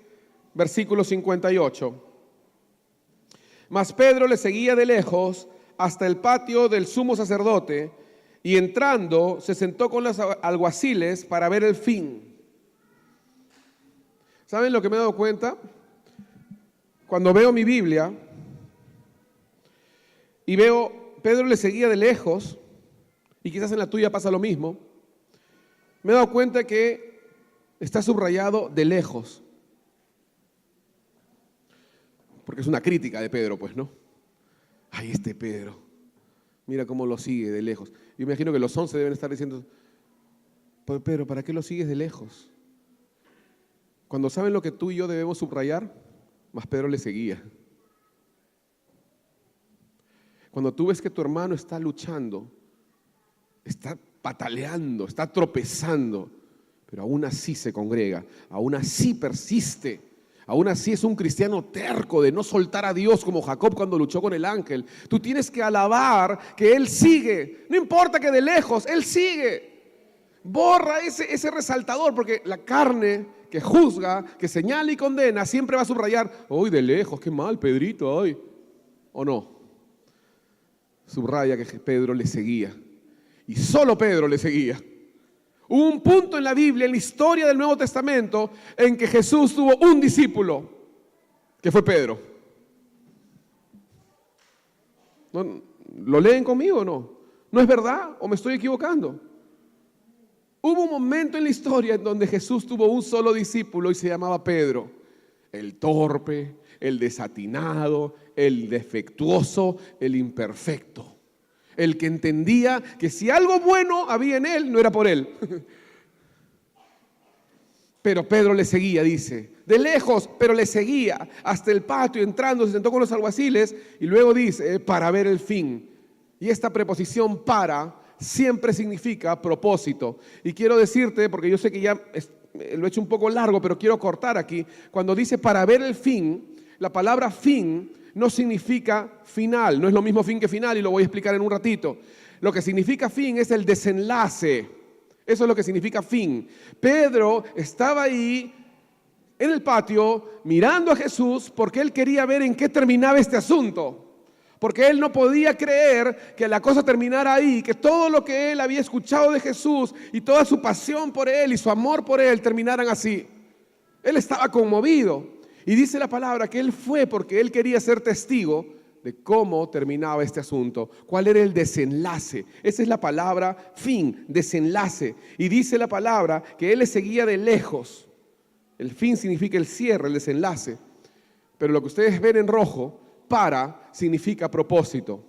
versículo 58. Mas Pedro le seguía de lejos hasta el patio del sumo sacerdote, y entrando se sentó con los alguaciles para ver el fin. ¿Saben lo que me he dado cuenta? Cuando veo mi Biblia y veo Pedro le seguía de lejos, y quizás en la tuya pasa lo mismo, me he dado cuenta que está subrayado de lejos. Porque es una crítica de Pedro, pues, ¿no? Ay, este Pedro, mira cómo lo sigue de lejos. Yo me imagino que los 11 deben estar diciendo, pues Pedro, ¿para qué lo sigues de lejos? Cuando saben lo que tú y yo debemos subrayar, más Pedro le seguía. Cuando tú ves que tu hermano está luchando, está pataleando, está tropezando, pero aún así se congrega, aún así persiste, aún así es un cristiano terco de no soltar a Dios como Jacob cuando luchó con el ángel. Tú tienes que alabar que Él sigue, no importa que de lejos, Él sigue. Borra ese resaltador, porque la carne que juzga, que señala y condena, siempre va a subrayar, ¡ay, de lejos, qué mal, Pedrito, ay! ¿O no? Subraya que Pedro le seguía, y solo Pedro le seguía. Hubo un punto en la Biblia, en la historia del Nuevo Testamento, en que Jesús tuvo un discípulo, que fue Pedro. ¿No? ¿Lo leen conmigo o no? ¿No es verdad o me estoy equivocando? Hubo un momento en la historia en donde Jesús tuvo un solo discípulo y se llamaba Pedro. El torpe, el desatinado, el defectuoso, el imperfecto. El que entendía que si algo bueno había en él, no era por él. Pero Pedro le seguía, dice, de lejos, pero le seguía hasta el patio, entrando, se sentó con los alguaciles y luego dice, para ver el fin. Y esta preposición para siempre significa propósito. Y quiero decirte, porque yo sé que ya lo he hecho un poco largo, pero quiero cortar aquí. Cuando dice para ver el fin, la palabra fin no significa final, no es lo mismo fin que final y lo voy a explicar en un ratito. Lo que significa fin es el desenlace, eso es lo que significa fin. Pedro estaba ahí en el patio mirando a Jesús porque él quería ver en qué terminaba este asunto. Porque él no podía creer que la cosa terminara ahí, que todo lo que él había escuchado de Jesús y toda su pasión por él y su amor por él terminaran así. Él estaba conmovido. Y dice la palabra que él fue porque él quería ser testigo de cómo terminaba este asunto, cuál era el desenlace. Esa es la palabra fin, desenlace. Y dice la palabra que él le seguía de lejos. El fin significa el cierre, el desenlace. Pero lo que ustedes ven en rojo, para, significa propósito.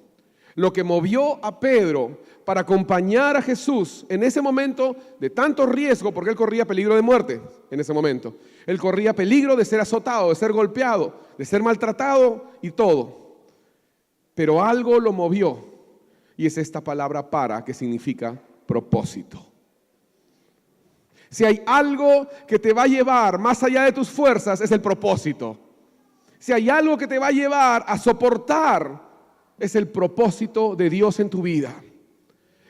Lo que movió a Pedro para acompañar a Jesús en ese momento de tanto riesgo, porque él corría peligro de muerte en ese momento. Él corría peligro de ser azotado, de ser golpeado, de ser maltratado y todo. Pero algo lo movió, y es esta palabra para, que significa propósito. Si hay algo que te va a llevar más allá de tus fuerzas, es el propósito. Si hay algo que te va a llevar a soportar, es el propósito de Dios en tu vida.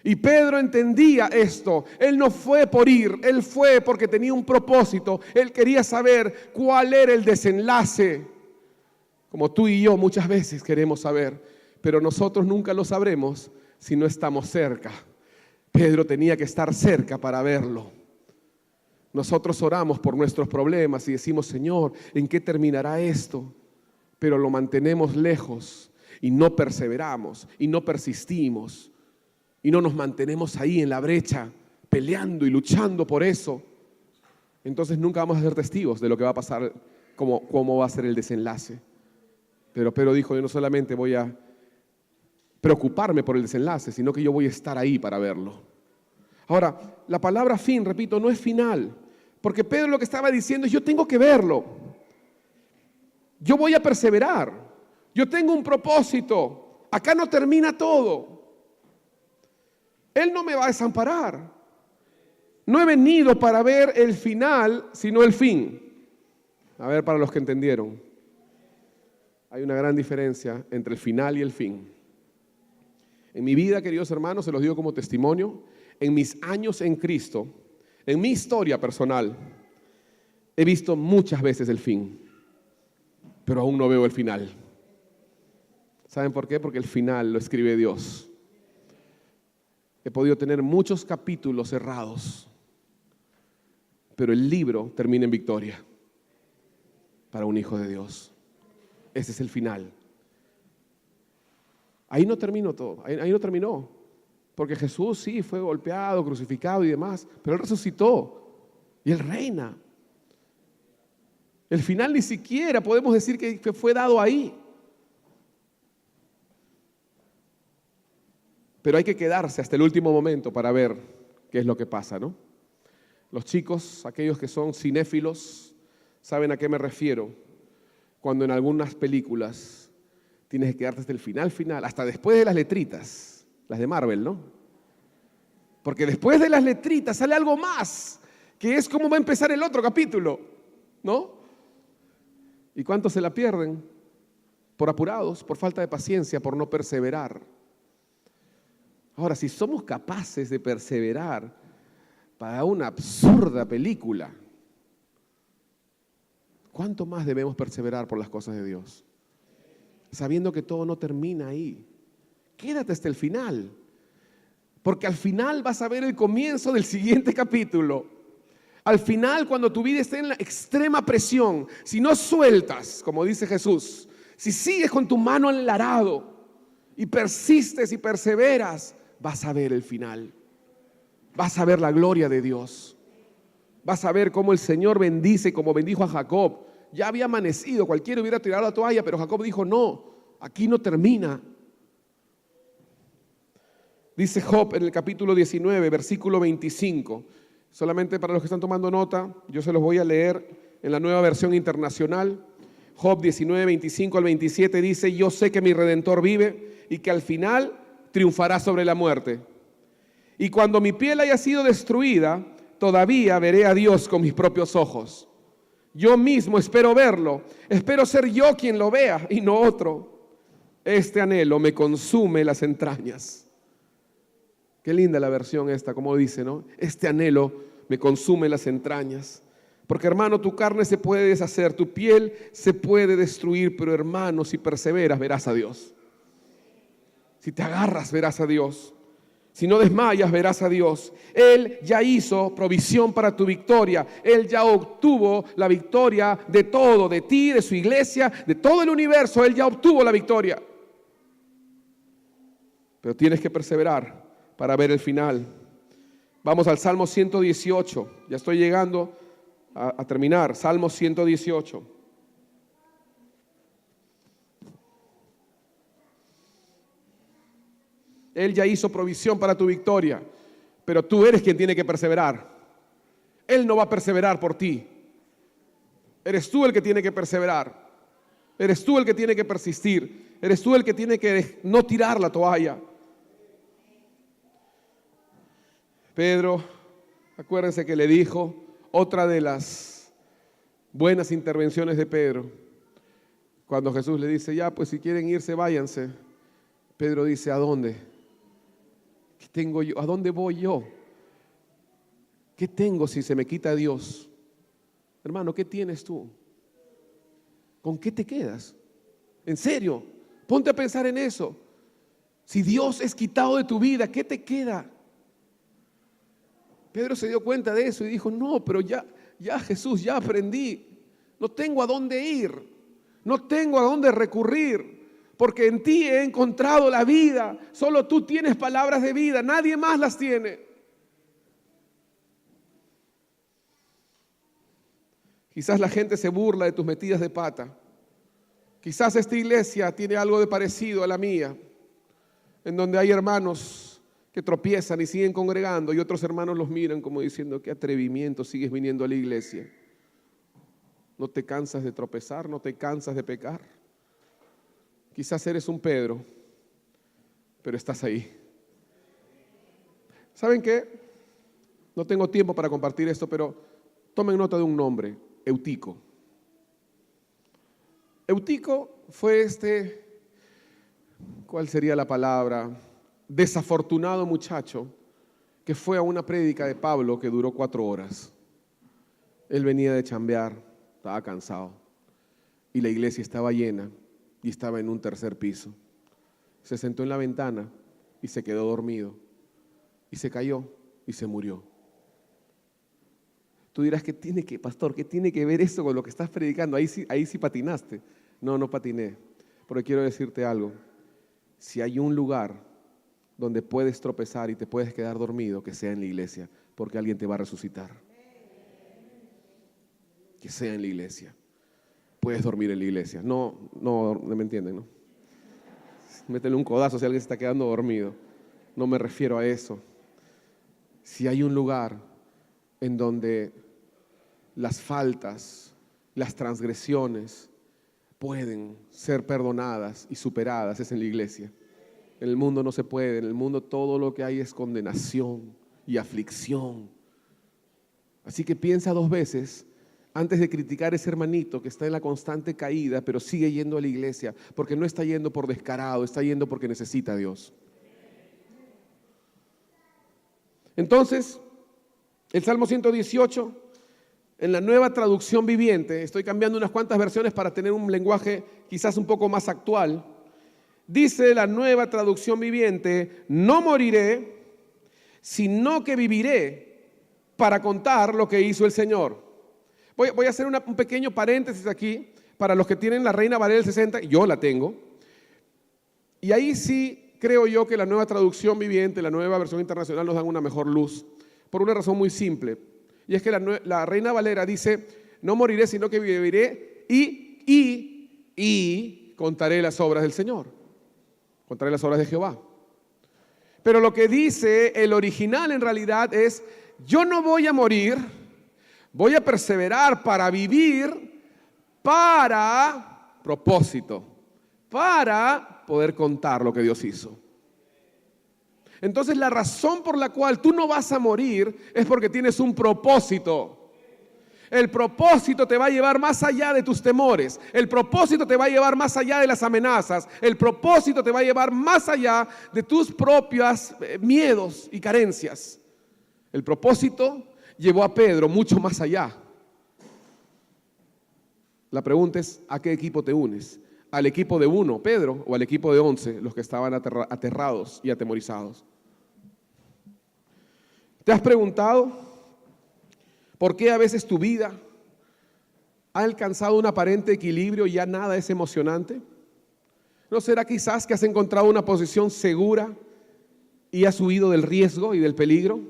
Y Pedro entendía esto. Él no fue por ir, él fue porque tenía un propósito. Él quería saber cuál era el desenlace. Como tú y yo muchas veces queremos saber, pero nosotros nunca lo sabremos si no estamos cerca. Pedro tenía que estar cerca para verlo. Nosotros oramos por nuestros problemas y decimos, Señor, ¿en qué terminará esto? Pero lo mantenemos lejos y no perseveramos y no persistimos. Y no nos mantenemos ahí en la brecha, peleando y luchando por eso. Entonces nunca vamos a ser testigos de lo que va a pasar, cómo va a ser el desenlace. Pero Pedro dijo, yo no solamente voy a preocuparme por el desenlace, sino que yo voy a estar ahí para verlo. Ahora, la palabra fin, repito, no es final. Porque Pedro lo que estaba diciendo es, yo tengo que verlo. Yo voy a perseverar. Yo tengo un propósito. Acá no termina todo. Él no me va a desamparar. No he venido para ver el final, sino el fin. A ver, para los que entendieron. Hay una gran diferencia entre el final y el fin. En mi vida, queridos hermanos, se los digo como testimonio, en mis años en Cristo, en mi historia personal, he visto muchas veces el fin, pero aún no veo el final. ¿Saben por qué? Porque el final lo escribe Dios. He podido tener muchos capítulos cerrados, pero el libro termina en victoria para un hijo de Dios. Ese es el final. Ahí no terminó todo, ahí no terminó. Porque Jesús sí fue golpeado, crucificado y demás, pero Él resucitó y Él reina. El final ni siquiera podemos decir que fue dado ahí. Pero hay que quedarse hasta el último momento para ver qué es lo que pasa, ¿no? Los chicos, aquellos que son cinéfilos, saben a qué me refiero. Cuando en algunas películas tienes que quedarte hasta el final, hasta después de las letritas, las de Marvel, ¿no? Porque después de las letritas sale algo más, que es cómo va a empezar el otro capítulo, ¿no? ¿Y cuántos se la pierden? Por apurados, por falta de paciencia, por no perseverar. Ahora, si somos capaces de perseverar para una absurda película, ¿cuánto más debemos perseverar por las cosas de Dios? Sabiendo que todo no termina ahí. Quédate hasta el final, porque al final vas a ver el comienzo del siguiente capítulo. Al final, cuando tu vida esté en la extrema presión, si no sueltas, como dice Jesús, si sigues con tu mano en el arado y persistes y perseveras, vas a ver el final. Vas a ver la gloria de Dios. Vas a ver cómo el Señor bendice, como bendijo a Jacob. Ya había amanecido, cualquiera hubiera tirado la toalla, pero Jacob dijo, no, aquí no termina. Dice Job en el capítulo 19, versículo 25. Solamente para los que están tomando nota, yo se los voy a leer en la Nueva Versión Internacional. Job 19, 25 al 27 dice, yo sé que mi Redentor vive y que al final triunfará sobre la muerte. Y cuando mi piel haya sido destruida, todavía veré a Dios con mis propios ojos. Yo mismo espero verlo, espero ser yo quien lo vea y no otro. Este anhelo me consume las entrañas. Qué linda la versión esta, como dice, ¿no? Este anhelo me consume las entrañas. Porque, hermano, tu carne se puede deshacer, tu piel se puede destruir, pero, hermano, si perseveras, verás a Dios. Si te agarras, verás a Dios. Si no desmayas, verás a Dios. Él ya hizo provisión para tu victoria. Él ya obtuvo la victoria de todo, de ti, de su iglesia, de todo el universo. Él ya obtuvo la victoria. Pero tienes que perseverar para ver el final. Vamos al Salmo 118. Ya estoy llegando a terminar. Salmo 118. Él ya hizo provisión para tu victoria, pero tú eres quien tiene que perseverar. Él no va a perseverar por ti. Eres tú el que tiene que perseverar. Eres tú el que tiene que persistir. Eres tú el que tiene que no tirar la toalla. Pedro, acuérdense que le dijo, otra de las buenas intervenciones de Pedro, cuando Jesús le dice, ya, pues si quieren irse, váyanse. Pedro dice, ¿a dónde? tengo yo? ¿A dónde voy yo? ¿Qué tengo si se me quita Dios? Hermano, ¿qué tienes tú? ¿Con qué te quedas? En serio, ponte a pensar en eso. Si Dios es quitado de tu vida, ¿qué te queda? Pedro se dio cuenta de eso y dijo, no, pero ya Jesús, ya aprendí. No tengo a dónde ir, no tengo a dónde recurrir, porque en ti he encontrado la vida. Solo tú tienes palabras de vida, nadie más las tiene. Quizás la gente se burla de tus metidas de pata. Quizás esta iglesia tiene algo de parecido a la mía, en donde hay hermanos que tropiezan y siguen congregando y otros hermanos los miran como diciendo, qué atrevimiento, sigues viniendo a la iglesia. ¿No te cansas de tropezar? ¿No te cansas de pecar? Quizás eres un Pedro, pero estás ahí. ¿Saben qué? No tengo tiempo para compartir esto, pero tomen nota de un nombre, Eutico. Eutico fue ¿cuál sería la palabra? Desafortunado muchacho que fue a una prédica de Pablo que duró 4 horas. Él venía de chambear, estaba cansado y la iglesia estaba llena y estaba en un 3er piso. Se sentó en la ventana y se quedó dormido y se cayó y se murió. Tú dirás, pastor, ¿qué tiene que ver eso con lo que estás predicando? Ahí sí patinaste. No patiné, pero quiero decirte algo. Si hay un lugar donde puedes tropezar y te puedes quedar dormido, que sea en la iglesia, porque alguien te va a resucitar. Que sea en la iglesia. Puedes dormir en la iglesia. No me entienden, ¿no? Métele un codazo si alguien se está quedando dormido. No me refiero a eso. Si hay un lugar en donde las faltas, las transgresiones pueden ser perdonadas y superadas, es en la iglesia. En el mundo no se puede. En el mundo todo lo que hay es condenación y aflicción. Así que piensa 2 veces antes de criticar a ese hermanito que está en la constante caída, pero sigue yendo a la iglesia, porque no está yendo por descarado, está yendo porque necesita a Dios. Entonces, el Salmo 118, en la Nueva Traducción Viviente, estoy cambiando unas cuantas versiones para tener un lenguaje quizás un poco más actual. Dice la Nueva Traducción Viviente, no moriré, sino que viviré para contar lo que hizo el Señor. Voy a hacer un pequeño paréntesis aquí para los que tienen la Reina Valera del 60, yo la tengo. Y ahí sí creo yo que la Nueva Traducción Viviente, la Nueva Versión Internacional nos dan una mejor luz, por una razón muy simple. Y es que la Reina Valera dice, no moriré, sino que viviré y contaré las obras del Señor. Contaré las obras de Jehová. Pero lo que dice el original en realidad es, yo no voy a morir, voy a perseverar para vivir, para propósito, para poder contar lo que Dios hizo. Entonces la razón por la cual tú no vas a morir es porque tienes un propósito. El propósito te va a llevar más allá de tus temores. El propósito te va a llevar más allá de las amenazas. El propósito te va a llevar más allá de tus propios miedos y carencias. El propósito llevó a Pedro mucho más allá. La pregunta es, ¿a qué equipo te unes? ¿Al equipo de 1, Pedro, o al equipo de 11, los que estaban aterrados y atemorizados? ¿Te has preguntado por qué a veces tu vida ha alcanzado un aparente equilibrio y ya nada es emocionante? ¿No será quizás que has encontrado una posición segura y has huido del riesgo y del peligro?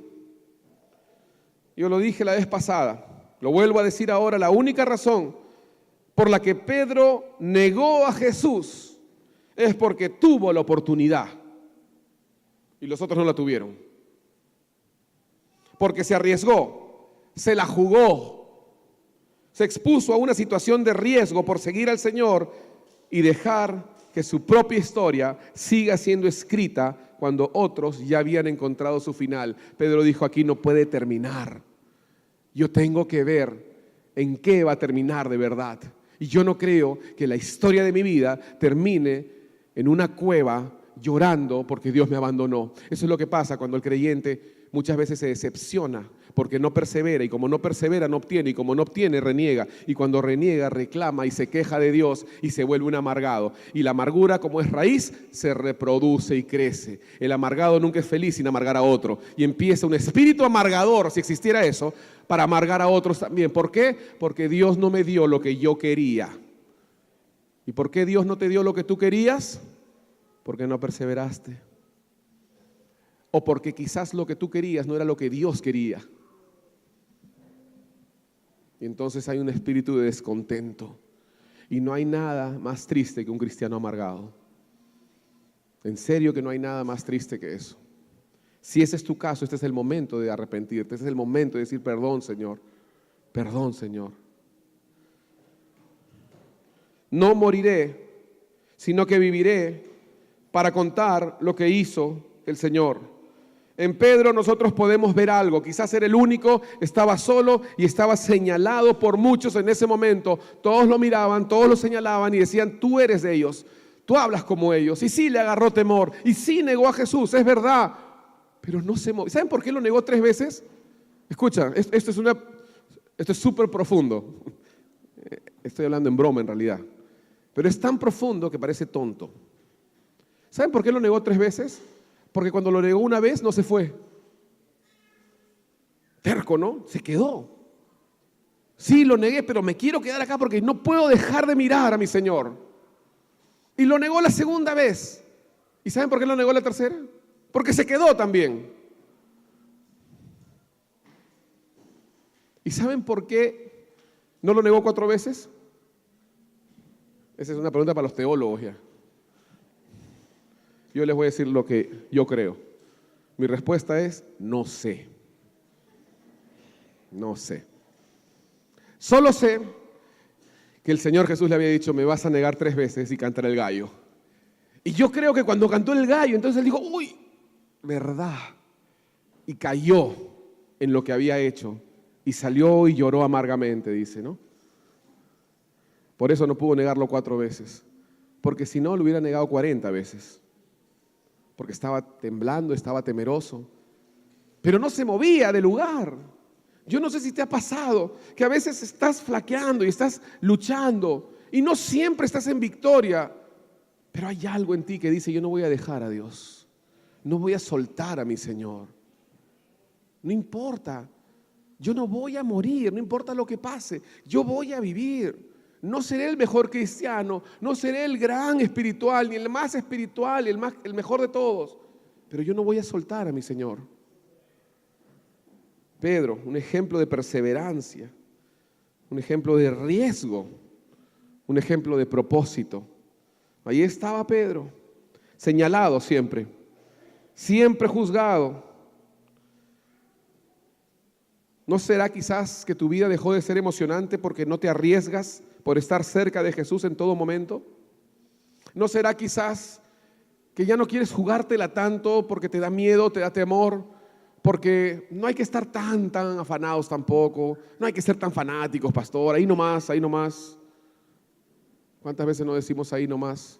Yo lo dije la vez pasada, lo vuelvo a decir ahora, la única razón por la que Pedro negó a Jesús es porque tuvo la oportunidad y los otros no la tuvieron. Porque se arriesgó, se la jugó, se expuso a una situación de riesgo por seguir al Señor y dejar que su propia historia siga siendo escrita cuando otros ya habían encontrado su final. Pedro dijo, aquí no puede terminar. Yo tengo que ver en qué va a terminar de verdad. Y yo no creo que la historia de mi vida termine en una cueva llorando porque Dios me abandonó. Eso es lo que pasa cuando el creyente muchas veces se decepciona porque no persevera, y como no persevera no obtiene, y como no obtiene reniega, y cuando reniega reclama y se queja de Dios y se vuelve un amargado. Y la amargura, como es raíz, se reproduce y crece. El amargado nunca es feliz sin amargar a otro, y empieza un espíritu amargador, si existiera eso, para amargar a otros también. ¿Por qué? Porque Dios no me dio lo que yo quería. ¿Y por qué Dios no te dio lo que tú querías? Porque no perseveraste. O porque quizás lo que tú querías no era lo que Dios quería. Y entonces hay un espíritu de descontento. Y no hay nada más triste que un cristiano amargado. En serio que no hay nada más triste que eso. Si ese es tu caso, este es el momento de arrepentirte. Este es el momento de decir perdón, Señor. Perdón, Señor. No moriré, sino que viviré para contar lo que hizo el Señor. En Pedro nosotros podemos ver algo. Quizás era el único, estaba solo y estaba señalado por muchos en ese momento. Todos lo miraban, todos lo señalaban y decían, tú eres de ellos, tú hablas como ellos. Y sí le agarró temor, y sí negó a Jesús, es verdad, pero no se movió. ¿Saben por qué lo negó 3 veces? Escucha, esto es súper profundo. Estoy hablando en broma en realidad, pero es tan profundo que parece tonto. ¿Saben por qué lo negó 3 veces? Porque cuando lo negó una vez no se fue. Terco, ¿no? Se quedó. Sí, lo negué, pero me quiero quedar acá porque no puedo dejar de mirar a mi Señor. Y lo negó la segunda vez. ¿Y saben por qué lo negó la tercera? Porque se quedó también. ¿Y saben por qué no lo negó 4 veces? Esa es una pregunta para los teólogos ya. Yo les voy a decir lo que yo creo. Mi respuesta es, no sé. No sé. Solo sé que el Señor Jesús le había dicho, me vas a negar 3 veces y cantar el gallo. Y yo creo que cuando cantó el gallo, entonces él dijo, uy, verdad. Y cayó en lo que había hecho. Y salió y lloró amargamente, dice, ¿no? Por eso no pudo negarlo 4 veces. Porque si no, lo hubiera negado 40 veces. Porque estaba temblando, estaba temeroso, pero no se movía del lugar. Yo no sé si te ha pasado que a veces estás flaqueando y estás luchando y no siempre estás en victoria, pero hay algo en ti que dice, yo no voy a dejar a Dios, no voy a soltar a mi Señor. No importa, yo no voy a morir, no importa lo que pase, yo voy a vivir. No seré el mejor cristiano, no seré el gran espiritual, ni el más espiritual, el mejor de todos, pero yo no voy a soltar a mi Señor. Pedro, un ejemplo de perseverancia, un ejemplo de riesgo, un ejemplo de propósito. Ahí estaba Pedro, señalado siempre, siempre juzgado. ¿No será quizás que tu vida dejó de ser emocionante porque no te arriesgas por estar cerca de Jesús en todo momento? ¿No será quizás que ya no quieres jugártela tanto porque te da miedo, te da temor? Porque no hay que estar tan afanados tampoco, no hay que ser tan fanáticos, pastor, ahí nomás, ahí nomás. ¿Cuántas veces no decimos ahí nomás?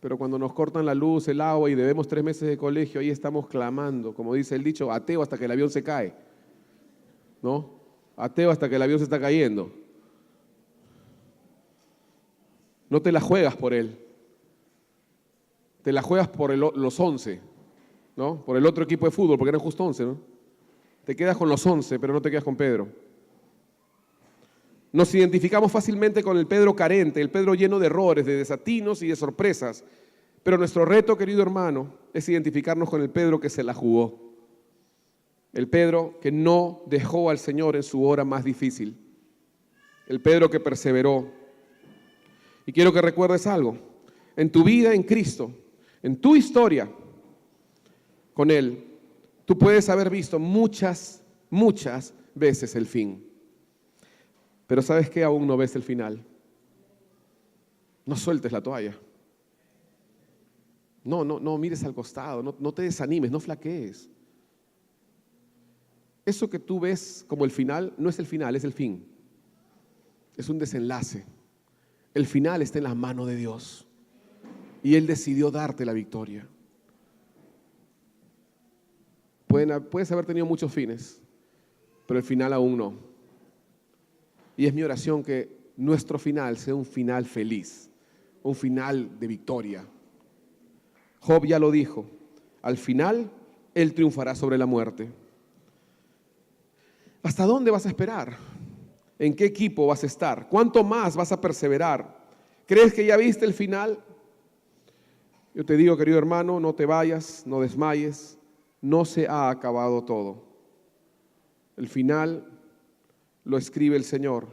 Pero cuando nos cortan la luz, el agua y debemos 3 meses de colegio, ahí estamos clamando, como dice el dicho, ateo hasta que el avión se cae, ¿no? Ateo hasta que el avión se está cayendo. No te la juegas por él, te la juegas por los 11, ¿no? Por el otro equipo de fútbol, porque eran justo 11, ¿no? Te quedas con los 11, pero no te quedas con Pedro. Nos identificamos fácilmente con el Pedro carente, el Pedro lleno de errores, de desatinos y de sorpresas. Pero nuestro reto, querido hermano, es identificarnos con el Pedro que se la jugó. El Pedro que no dejó al Señor en su hora más difícil. El Pedro que perseveró. Y quiero que recuerdes algo. En tu vida en Cristo, en tu historia con Él, tú puedes haber visto muchas veces el fin. Pero ¿sabes qué? Aún no ves el final. No sueltes la toalla. No mires al costado, no te desanimes, no flaquees. Eso que tú ves como el final, no es el final, es el fin. Es un desenlace. El final está en las manos de Dios. y Él decidió darte la victoria. Puedes haber tenido muchos fines, pero el final aún no. Y es mi oración que nuestro final sea un final feliz, un final de victoria. Job ya lo dijo, al final Él triunfará sobre la muerte. ¿Hasta dónde vas a esperar? ¿En qué equipo vas a estar? ¿Cuánto más vas a perseverar? ¿Crees que ya viste el final? Yo te digo, querido hermano, no te vayas, no desmayes, no se ha acabado todo. El final lo escribe el Señor.